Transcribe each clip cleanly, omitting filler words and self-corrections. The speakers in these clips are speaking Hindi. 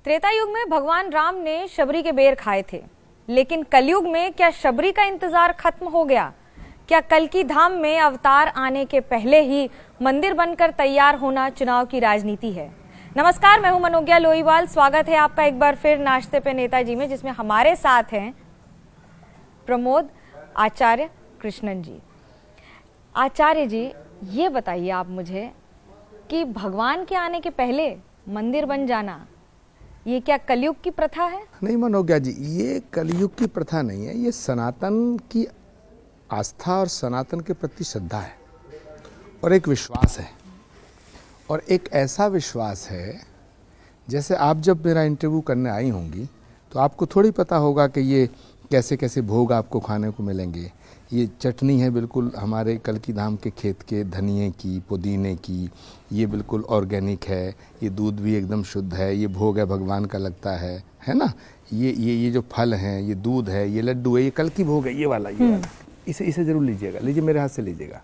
त्रेता युग में भगवान राम ने शबरी के बेर खाए थे, लेकिन कलयुग में क्या शबरी का इंतजार खत्म हो गया? क्या कल्कि धाम में अवतार आने के पहले ही मंदिर बनकर तैयार होना चुनाव की राजनीति है? नमस्कार, मैं हूं मनोज्ञा लोईवाल। स्वागत है आपका एक बार फिर नाश्ते पे नेताजी में, जिसमें हमारे साथ हैं प्रमोद आचार्य कृष्णन जी। आचार्य जी, ये बताइए आप मुझे कि भगवान के आने के पहले मंदिर बन जाना, ये क्या कलयुग की प्रथा है? नहीं मनोज्ञा जी, ये कलयुग की प्रथा नहीं है। ये सनातन की आस्था और सनातन के प्रति श्रद्धा है और एक विश्वास है। और एक ऐसा विश्वास है, जैसे आप जब मेरा इंटरव्यू करने आई होंगी तो आपको थोड़ी पता होगा कि ये कैसे कैसे भोग आपको खाने को मिलेंगे। ये चटनी है बिल्कुल हमारे कल्कि धाम के खेत के धनिए की, पुदीने की, ये बिल्कुल ऑर्गेनिक है। ये दूध भी एकदम शुद्ध है। ये भोग है, भगवान का लगता है ना। ये जो फल हैं, ये दूध है, ये लड्डू है, ये कल्कि भोग है, ये वाला। इसे ज़रूर लीजिएगा, लीजिए, मेरे हाथ से लीजिएगा,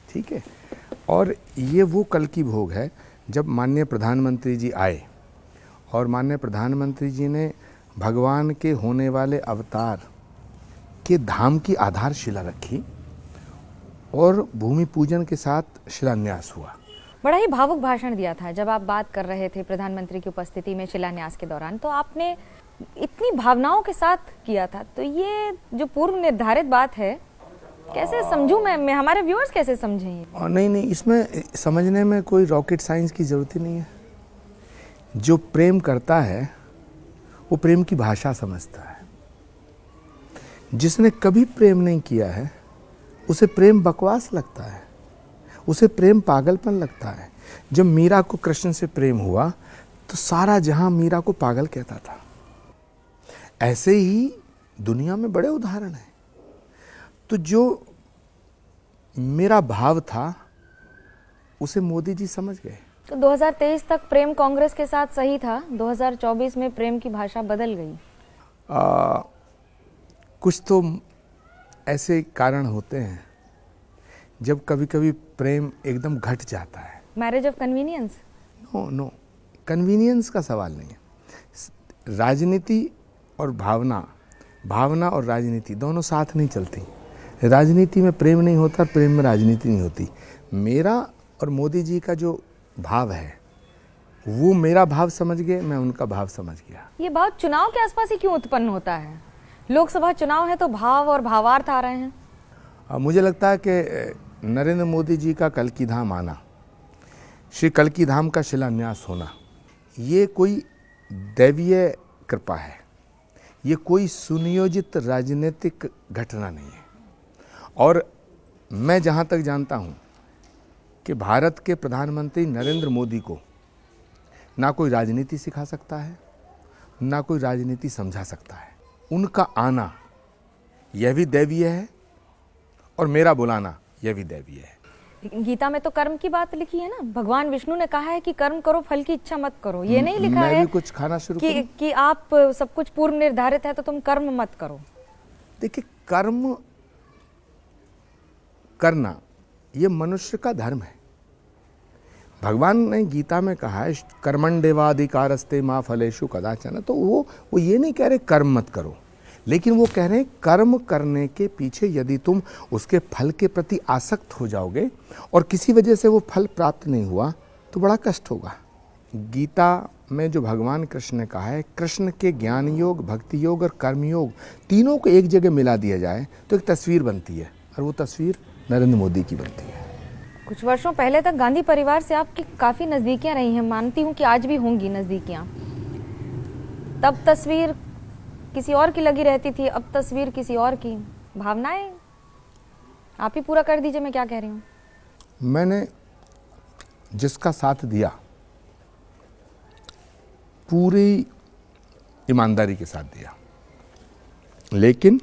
ठीक है। और ये वो कल्कि भोग है जब माननीय प्रधानमंत्री जी आए और माननीय प्रधानमंत्री जी ने भगवान के होने वाले अवतार के धाम की आधारशिला रखी और भूमि पूजन के साथ शिलान्यास हुआ। बड़ा ही भावुक भाषण दिया था जब आप बात कर रहे थे प्रधानमंत्री की उपस्थिति में शिलान्यास के दौरान, तो आपने इतनी भावनाओं के साथ किया था। तो ये जो पूर्व निर्धारित बात है, कैसे समझूं मैं हमारे व्यूअर्स कैसे समझें? नहीं, इसमें समझने में कोई रॉकेट साइंस की जरूरत ही नहीं है। जो प्रेम करता है वो प्रेम की भाषा समझता है। जिसने कभी प्रेम नहीं किया है उसे प्रेम बकवास लगता है, उसे प्रेम पागलपन लगता है। जब मीरा को कृष्ण से प्रेम हुआ तो सारा जहां मीरा को पागल कहता था। ऐसे ही दुनिया में बड़े उदाहरण हैं। तो जो मेरा भाव था उसे मोदी जी समझ गए। तो 2023 तक प्रेम कांग्रेस के साथ सही था, 2024 में प्रेम की भाषा बदल गई। कुछ तो ऐसे कारण होते हैं जब कभी कभी प्रेम एकदम घट जाता है। Marriage of convenience? No, convenience का सवाल नहीं है। राजनीति और भावना और राजनीति दोनों साथ नहीं चलती। राजनीति में प्रेम नहीं होता, प्रेम में राजनीति नहीं होती। मेरा और मोदी जी का जो भाव है वो मेरा भाव समझ गए, मैं उनका भाव समझ गया। ये भाव चुनाव के आसपास ही क्यों उत्पन्न होता है? लोकसभा चुनाव है तो भाव और भावार्थ आ रहे हैं। मुझे लगता है कि नरेंद्र मोदी जी का कल्कि धाम आना, श्री कल्कि धाम का शिलान्यास होना, ये कोई दैवीय कृपा है। ये कोई सुनियोजित राजनीतिक घटना नहीं है। और मैं जहाँ तक जानता हूँ कि भारत के प्रधानमंत्री नरेंद्र मोदी को ना कोई राजनीति सिखा सकता है, ना कोई राजनीति समझा सकता है। उनका आना यह भी दैवीय है और मेरा बुलाना यह भी दैवीय है। गीता में तो कर्म की बात लिखी है ना। भगवान विष्णु ने कहा है कि कर्म करो, फल की इच्छा मत करो। ये नहीं लिखा मैं है भी कुछ खाना शुरू कि आप सब कुछ पूर्व निर्धारित है तो तुम कर्म मत करो। देखिए, कर्म करना ये मनुष्य का धर्म है। भगवान ने गीता में कहा है कर्मण्येवाधिकारस्ते मा फलेषु कदाचन। तो वो ये नहीं कह रहे कर्म मत करो, लेकिन वो कह रहे हैं कर्म करने के पीछे यदि तुम उसके फल के प्रति आसक्त हो जाओगे और किसी वजह से वो फल प्राप्त नहीं हुआ तो बड़ा कष्ट होगा। गीता में जो भगवान कृष्ण ने कहा है, कृष्ण के ज्ञान योग, भक्ति योग और कर्म योग तीनों को एक जगह मिला दिया जाए तो एक तस्वीर बनती है, और वो तस्वीर नरेंद्र मोदी की बनती है। कुछ वर्षों पहले तक गांधी परिवार से आपकी काफी नजदीकियां रही हैं, मानती हूं कि आज भी होंगी नजदीकियां। तब तस्वीर किसी और की लगी रहती थी, अब तस्वीर किसी और की। भावनाएं आप ही पूरा कर दीजिए, मैं क्या कह रही हूँ। मैंने जिसका साथ दिया पूरी ईमानदारी के साथ दिया, लेकिन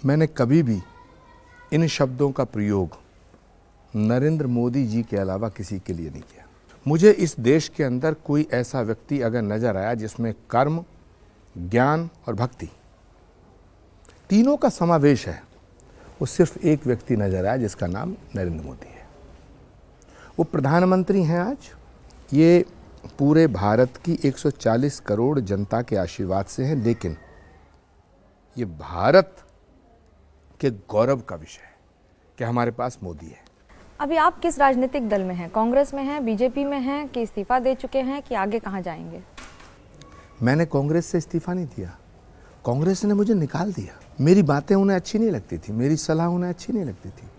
मैंने कभी भी इन शब्दों का प्रयोग नरेंद्र मोदी जी के अलावा किसी के लिए नहीं किया। मुझे इस देश के अंदर कोई ऐसा व्यक्ति अगर नजर आया जिसमें कर्म, ज्ञान और भक्ति तीनों का समावेश है, वो सिर्फ एक व्यक्ति नजर आया जिसका नाम नरेंद्र मोदी है। वो प्रधानमंत्री हैं आज। ये पूरे भारत की 140 करोड़ जनता के आशीर्वाद से है, लेकिन ये भारत के गौरव का विषय है कि हमारे पास मोदी है। अभी आप किस राजनीतिक दल में हैं? कांग्रेस में हैं, बीजेपी में हैं, कि इस्तीफा दे चुके हैं, कि आगे कहां जाएंगे? मैंने कांग्रेस से इस्तीफा नहीं दिया, कांग्रेस ने मुझे निकाल दिया। मेरी बातें उन्हें अच्छी नहीं लगती थी, मेरी सलाह उन्हें अच्छी नहीं लगती थी।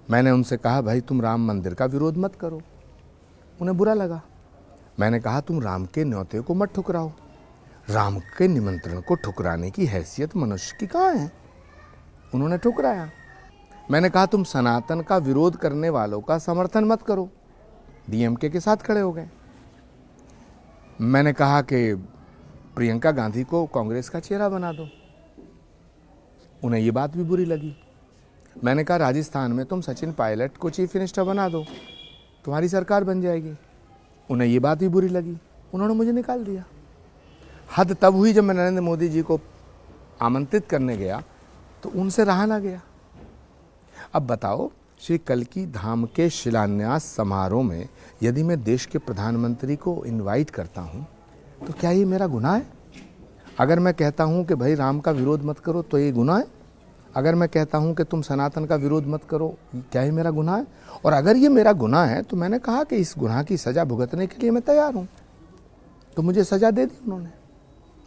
मैंने उनसे कहा भाई तुम राम मंदिर का विरोध मत करो, उन्हें बुरा लगा। मैंने कहा तुम राम के न्योते को मत ठुकराओ, राम के निमंत्रण को ठुकराने की हैसियत मनुष्य की कहाँ है, उन्होंने ठुकराया। मैंने कहा तुम सनातन का विरोध करने वालों का समर्थन मत करो, डीएमके के साथ खड़े हो गए। मैंने कहा कि प्रियंका गांधी को कांग्रेस का चेहरा बना दो, उन्हें ये बात भी बुरी लगी। मैंने कहा राजस्थान में तुम सचिन पायलट को चीफ मिनिस्टर बना दो, तुम्हारी सरकार बन जाएगी, उन्हें ये बात भी बुरी लगी, उन्होंने मुझे निकाल दिया। हद तब हुई जब मैं नरेंद्र मोदी जी को आमंत्रित करने गया तो उनसे रहा ना गया। अब बताओ, श्री कल्की धाम के शिलान्यास समारोह में यदि मैं देश के प्रधानमंत्री को इनवाइट करता हूं तो क्या ये मेरा गुनाह है? अगर मैं कहता हूं कि भाई राम का विरोध मत करो तो ये गुनाह है? अगर मैं कहता हूं कि तुम सनातन का विरोध मत करो, क्या ये मेरा गुनाह है? और अगर ये मेरा गुनाह है तो मैंने कहा कि इस गुनाह की सजा भुगतने के लिए मैं तैयार हूं, तो मुझे सजा दे दी उन्होंने,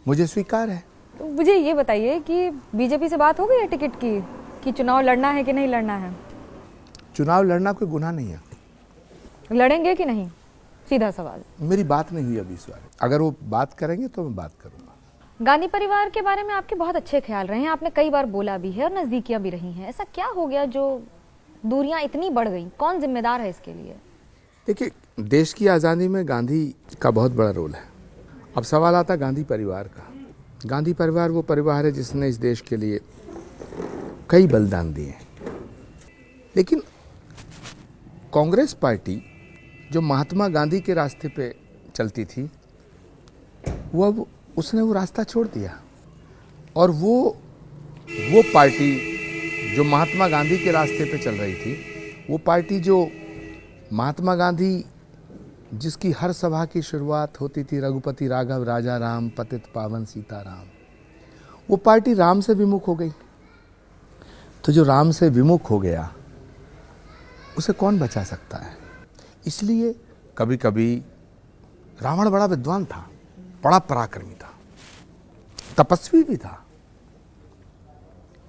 मुझे स्वीकार है। तो मुझे ये बताइए कि बीजेपी से बात हो गई है टिकट की, कि चुनाव लड़ना है कि नहीं लड़ना है? चुनाव लड़ना कोई गुनाह नहीं है। लड़ेंगे कि नहीं, सीधा सवाल। मेरी बात नहीं हुई अभी इस बारे, अगर वो बात करेंगे तो मैं बात करूंगा। गांधी परिवार के बारे में आपके बहुत अच्छे ख्याल रहे हैं, आपने कई बार बोला भी है और नजदीकियां भी रही हैं। ऐसा क्या हो गया जो दूरियां इतनी बढ़ गई? कौन जिम्मेदार है इसके लिए? देखिए, देश की आज़ादी में गांधी का बहुत बड़ा रोल है। अब सवाल आता गांधी परिवार का। गांधी परिवार वो परिवार है जिसने इस देश के लिए कई बलिदान दिए, लेकिन कांग्रेस पार्टी जो महात्मा गांधी के रास्ते पे चलती थी, वो अब उसने वो रास्ता छोड़ दिया। और वो पार्टी जो महात्मा गांधी के रास्ते पे चल रही थी, वो पार्टी जो महात्मा गांधी जिसकी हर सभा की शुरुआत होती थी रघुपति राघव राजा राम पतित पावन सीताराम, वो पार्टी राम से विमुख हो गई। तो जो राम से विमुख हो गया उसे कौन बचा सकता है? इसलिए कभी कभी रावण बड़ा विद्वान था, बड़ा पराक्रमी था, तपस्वी भी था,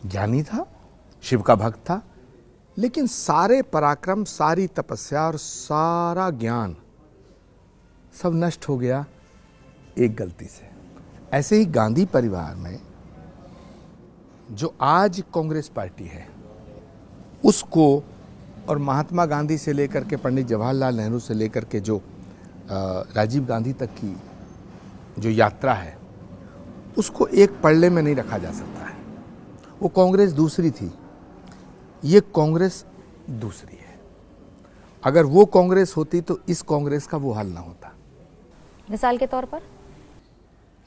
ज्ञानी था, शिव का भक्त था, लेकिन सारे पराक्रम, सारी तपस्या और सारा ज्ञान सब नष्ट हो गया एक गलती से। ऐसे ही गांधी परिवार में जो आज कांग्रेस पार्टी है, उसको और महात्मा गांधी से लेकर के पंडित जवाहरलाल नेहरू से लेकर के जो राजीव गांधी तक की जो यात्रा है, उसको एक पल्ले में नहीं रखा जा सकता है। वो कांग्रेस दूसरी थी, ये कांग्रेस दूसरी है। अगर वो कांग्रेस होती तो इस कांग्रेस का वो हाल ना होता। मिसाल के तौर पर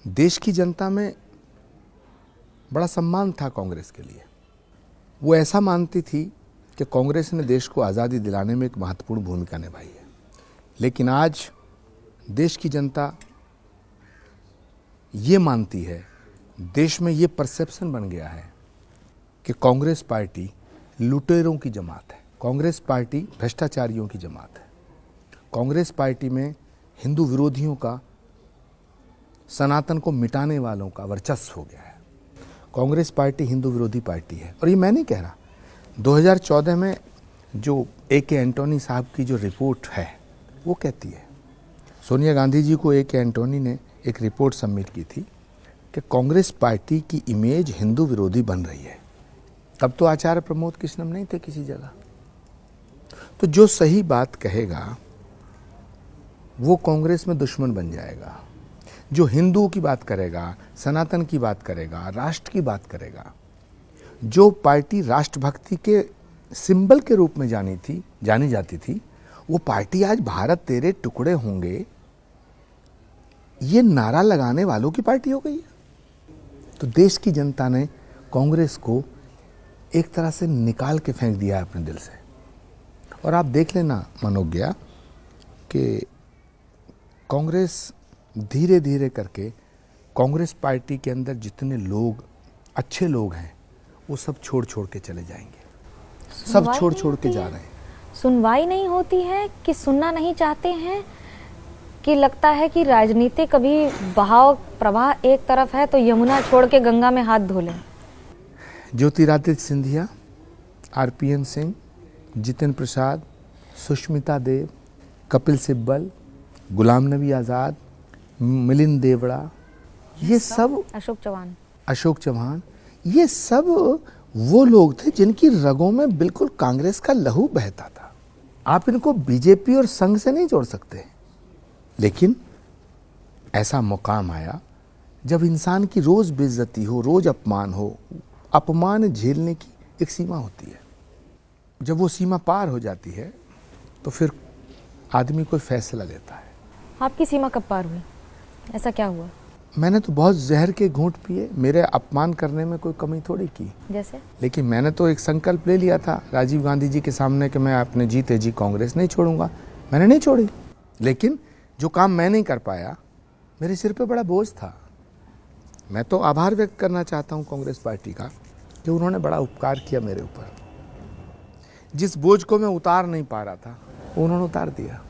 देश की जनता में बड़ा सम्मान था कांग्रेस के लिए। वो ऐसा मानती थी कि कांग्रेस ने देश को आज़ादी दिलाने में एक महत्वपूर्ण भूमिका निभाई है। लेकिन आज देश की जनता ये मानती है, देश में ये परसेप्शन बन गया है कि कांग्रेस पार्टी लुटेरों की जमात है, कांग्रेस पार्टी भ्रष्टाचारियों की जमात है, कांग्रेस पार्टी में हिंदू विरोधियों का, सनातन को मिटाने वालों का वर्चस्व हो गया है। कांग्रेस पार्टी हिंदू विरोधी पार्टी है। और ये मैं नहीं कह रहा, 2014 में जो AK एंटोनी साहब की जो रिपोर्ट है वो कहती है, सोनिया गांधी जी को AK एंटोनी ने एक रिपोर्ट सबमिट की थी कि कांग्रेस पार्टी की इमेज हिंदू विरोधी बन रही है। तब तो आचार्य प्रमोद कृष्णम नहीं थे किसी जगह। तो जो सही बात कहेगा वो कांग्रेस में दुश्मन बन जाएगा। जो हिंदुओं की बात करेगा, सनातन की बात करेगा, राष्ट्र की बात करेगा, जो पार्टी राष्ट्रभक्ति के सिंबल के रूप में जानी जाती थी, वो पार्टी आज भारत तेरे टुकड़े होंगे ये नारा लगाने वालों की पार्टी हो गई है। तो देश की जनता ने कांग्रेस को एक तरह से निकाल के फेंक दिया है अपने दिल से। और आप देख लेना मनोज्ञा कि कांग्रेस धीरे धीरे करके कांग्रेस पार्टी के अंदर जितने लोग अच्छे लोग हैं वो सब छोड़ छोड़ के चले जाएंगे, सब छोड़ छोड़ के जा रहे हैं। सुनवाई नहीं होती है कि सुनना नहीं चाहते हैं, कि लगता है कि राजनीति कभी बहाव प्रवाह एक तरफ है तो यमुना छोड़ के गंगा में हाथ धो लें। ज्योतिरादित्य सिंधिया, आरपीएन सिंह, जितेंद्र प्रसाद, सुष्मिता देव, कपिल सिब्बल, गुलाम नबी आज़ाद, मिलिंद देवड़ा, ये सब अशोक चौहान, ये सब वो लोग थे जिनकी रगों में बिल्कुल कांग्रेस का लहू बहता था। आप इनको बीजेपी और संघ से नहीं जोड़ सकते, लेकिन ऐसा मुकाम आया जब इंसान की रोज बेइज्जती हो, रोज अपमान हो। अपमान झेलने की एक सीमा होती है, जब वो सीमा पार हो जाती है तो फिर आदमी कोई फैसला लेता है। आपकी सीमा कब पार हुई? ऐसा क्या हुआ? मैंने तो बहुत जहर के घूंट पिए, मेरे अपमान करने में कोई कमी थोड़ी की। जैसे? लेकिन मैंने तो एक संकल्प ले लिया था राजीव गांधी जी के सामने कि मैं अपने जीते जी कांग्रेस नहीं छोड़ूंगा। मैंने नहीं छोड़ी, लेकिन जो काम मैं नहीं कर पाया मेरे सिर पे बड़ा बोझ था। मैं तो आभार व्यक्त करना चाहता हूँ कांग्रेस पार्टी का कि उन्होंने बड़ा उपकार किया मेरे ऊपर। जिस बोझ को मैं उतार नहीं पा रहा था उन्होंने उतार दिया।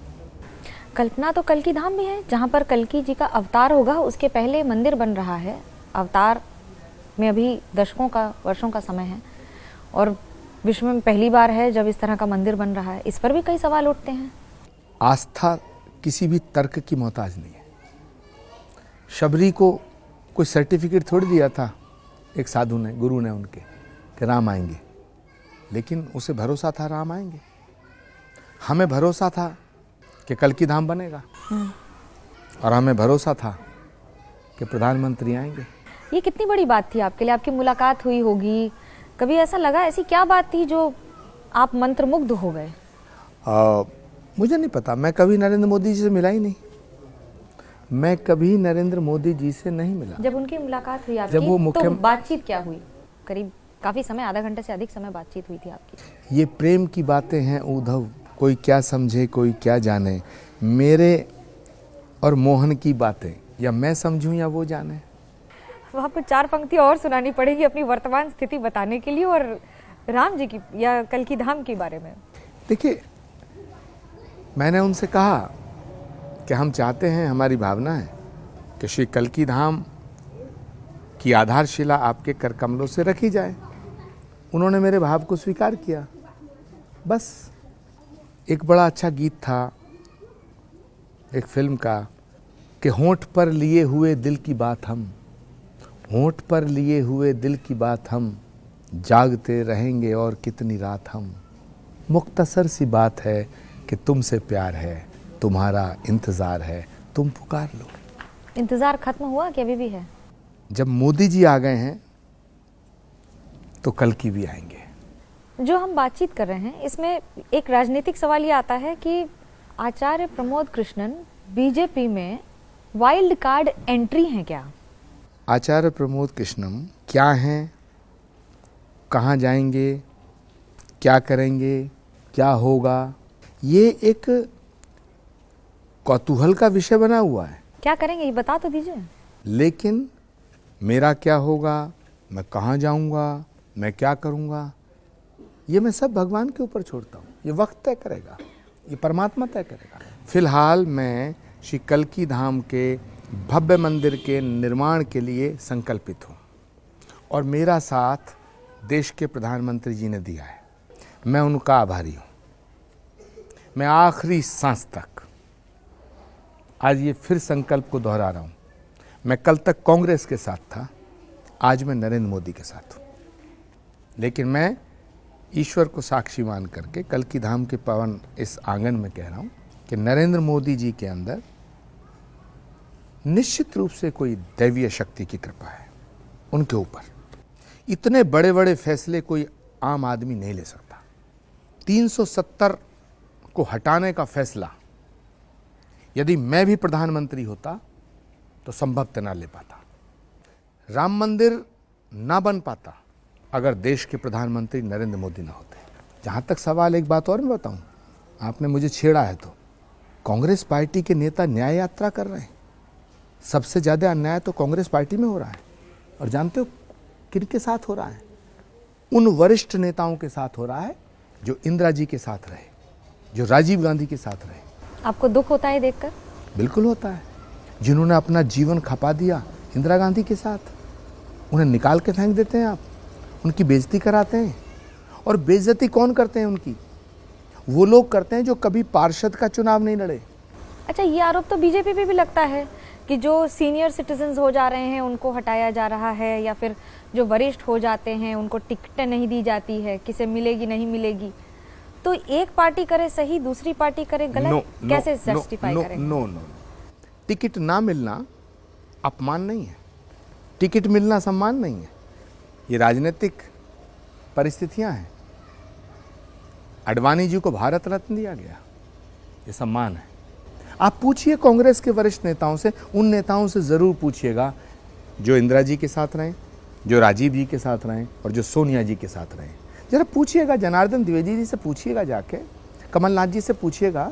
कल्पना तो कल्की धाम भी है जहाँ पर कल्की जी का अवतार होगा, उसके पहले मंदिर बन रहा है। अवतार में अभी दशकों का, वर्षों का समय है और विश्व में पहली बार है जब इस तरह का मंदिर बन रहा है। इस पर भी कई सवाल उठते हैं। आस्था किसी भी तर्क की मोहताज नहीं है। शबरी को कोई सर्टिफिकेट थोड़ी दिया था एक साधु ने, गुरु ने उनके, कि राम आएंगे, लेकिन उसे भरोसा था राम आएंगे। हमें भरोसा था कि कल्की धाम बनेगा और हमें भरोसा था कि प्रधानमंत्री आएंगे। ये कितनी बड़ी बात थी आपके लिए? आपकी मुलाकात हुई होगी, कभी ऐसा लगा, ऐसी क्या बात थी जो आप मंत्रमुग्ध हो गए? मुझे नहीं पता, मैं कभी नरेंद्र मोदी जी से मिला ही नहीं। मैं कभी नरेंद्र मोदी जी से नहीं मिला। जब उनकी मुलाकात हुई आपकी, जब वो तो बातचीत क्या हुई? करीब काफी समय, आधा घंटे से अधिक समय बातचीत हुई थी आपकी। ये प्रेम की बातें हैं उद्धव, कोई क्या समझे कोई क्या जाने। मेरे और मोहन की बातें या मैं समझूं या वो जाने। वहाँ पर 4 पंक्ति और सुनानी पड़ेगी अपनी वर्तमान स्थिति बताने के लिए और राम जी की या कल्की धाम के बारे में। देखिए, मैंने उनसे कहा कि हम चाहते हैं, हमारी भावना है कि श्री कल्की धाम की आधारशिला आपके कर कमलों से रखी जाए। उन्होंने मेरे भाव को स्वीकार किया। बस एक बड़ा अच्छा गीत था एक फिल्म का कि होंठ पर लिए हुए दिल की बात हम, होंठ पर लिए हुए दिल की बात हम, जागते रहेंगे और कितनी रात हम। मुख्तसर सी बात है कि तुमसे प्यार है, तुम्हारा इंतज़ार है, तुम पुकार लो। इंतज़ार खत्म हुआ कि अभी भी है? जब मोदी जी आ गए हैं तो कल्की भी आएंगे। जो हम बातचीत कर रहे हैं इसमें एक राजनीतिक सवाल ये आता है कि आचार्य प्रमोद कृष्णन बीजेपी में वाइल्ड कार्ड एंट्री हैं क्या? आचार्य प्रमोद कृष्णन क्या हैं, कहाँ जाएंगे, क्या करेंगे, क्या होगा, ये एक कौतूहल का विषय बना हुआ है। क्या करेंगे ये बता तो दीजिए। लेकिन मेरा क्या होगा, मैं कहाँ जाऊंगा, मैं क्या करूंगा, ये मैं सब भगवान के ऊपर छोड़ता हूँ। ये वक्त तय करेगा, ये परमात्मा तय करेगा। फिलहाल मैं श्री कल्की धाम के भव्य मंदिर के निर्माण के लिए संकल्पित हूँ और मेरा साथ देश के प्रधानमंत्री जी ने दिया है। मैं उनका आभारी हूँ। मैं आखिरी सांस तक आज ये फिर संकल्प को दोहरा रहा हूँ। मैं कल तक कांग्रेस के साथ था, आज मैं नरेंद्र मोदी के साथ हूँ। लेकिन मैं ईश्वर को साक्षी मान करके कल्की धाम के पावन इस आंगन में कह रहा हूँ कि नरेंद्र मोदी जी के अंदर निश्चित रूप से कोई दैवीय शक्ति की कृपा है उनके ऊपर। इतने बड़े बड़े फैसले कोई आम आदमी नहीं ले सकता। 370 को हटाने का फैसला यदि मैं भी प्रधानमंत्री होता तो संभवतः ना ले पाता। राम मंदिर ना बन पाता अगर देश के प्रधानमंत्री नरेंद्र मोदी ना होते। जहाँ तक सवाल, एक बात और मैं बताऊँ, आपने मुझे छेड़ा है तो कांग्रेस पार्टी के नेता न्याय यात्रा कर रहे हैं। सबसे ज्यादा अन्याय तो कांग्रेस पार्टी में हो रहा है, और जानते हो किनके साथ हो रहा है? उन वरिष्ठ नेताओं के साथ हो रहा है जो इंदिरा जी के साथ रहे, जो राजीव गांधी के साथ रहे। आपको दुख होता है देखकर? बिल्कुल होता है। जिन्होंने अपना जीवन खपा दिया इंदिरा गांधी के साथ, उन्हें निकाल के फेंक देते हैं आप, उनकी बेइज्जती कराते हैं। और बेइज्जती कौन करते हैं उनकी? वो लोग करते हैं जो कभी पार्षद का चुनाव नहीं लड़े। अच्छा, ये आरोप तो बीजेपी पे भी लगता है कि जो सीनियर सिटीजन्स हो जा रहे हैं उनको हटाया जा रहा है, या फिर जो वरिष्ठ हो जाते हैं उनको टिकटें नहीं दी जाती है, किसे मिलेगी नहीं मिलेगी। तो एक पार्टी करे सही, दूसरी पार्टी करे गलत, कैसे जस्टिफाई करेंगे? नो, टिकट ना मिलना अपमान नहीं है, टिकट मिलना सम्मान नहीं है। ये राजनीतिक परिस्थितियां हैं। आडवाणी जी को भारत रत्न दिया गया, ये सम्मान है। आप पूछिए कांग्रेस के वरिष्ठ नेताओं से, उन नेताओं से जरूर पूछिएगा जो इंदिरा जी के साथ रहे, जो राजीव जी के साथ रहे, और जो सोनिया जी के साथ रहे। जरा पूछिएगा, जनार्दन द्विवेदी जी से पूछिएगा जाके, कमलनाथ जी से पूछिएगा,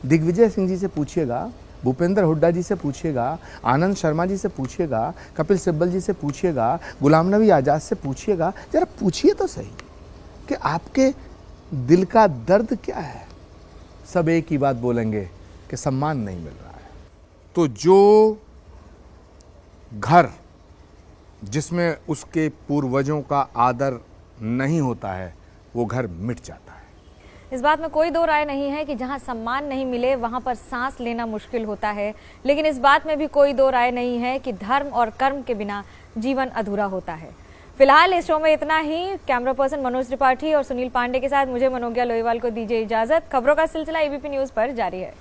दिग्विजय सिंह जी से पूछिएगा, भूपेंद्र हुड्डा जी से पूछिएगा, आनंद शर्मा जी से पूछिएगा, कपिल सिब्बल जी से पूछिएगा, गुलाम नबी आजाद से पूछिएगा। जरा पूछिए तो सही कि आपके दिल का दर्द क्या है। सब एक ही बात बोलेंगे कि सम्मान नहीं मिल रहा है। तो जो घर जिसमें उसके पूर्वजों का आदर नहीं होता है, वो घर मिट जाता है। इस बात में कोई दो राय नहीं है कि जहां सम्मान नहीं मिले वहां पर सांस लेना मुश्किल होता है, लेकिन इस बात में भी कोई दो राय नहीं है कि धर्म और कर्म के बिना जीवन अधूरा होता है। फिलहाल इस शो में इतना ही। कैमरा पर्सन मनोज त्रिपाठी और सुनील पांडे के साथ मुझे मनोज्ञा लोहीवाल को दीजिए इजाजत। खबरों का सिलसिला एबीपी न्यूज पर जारी है।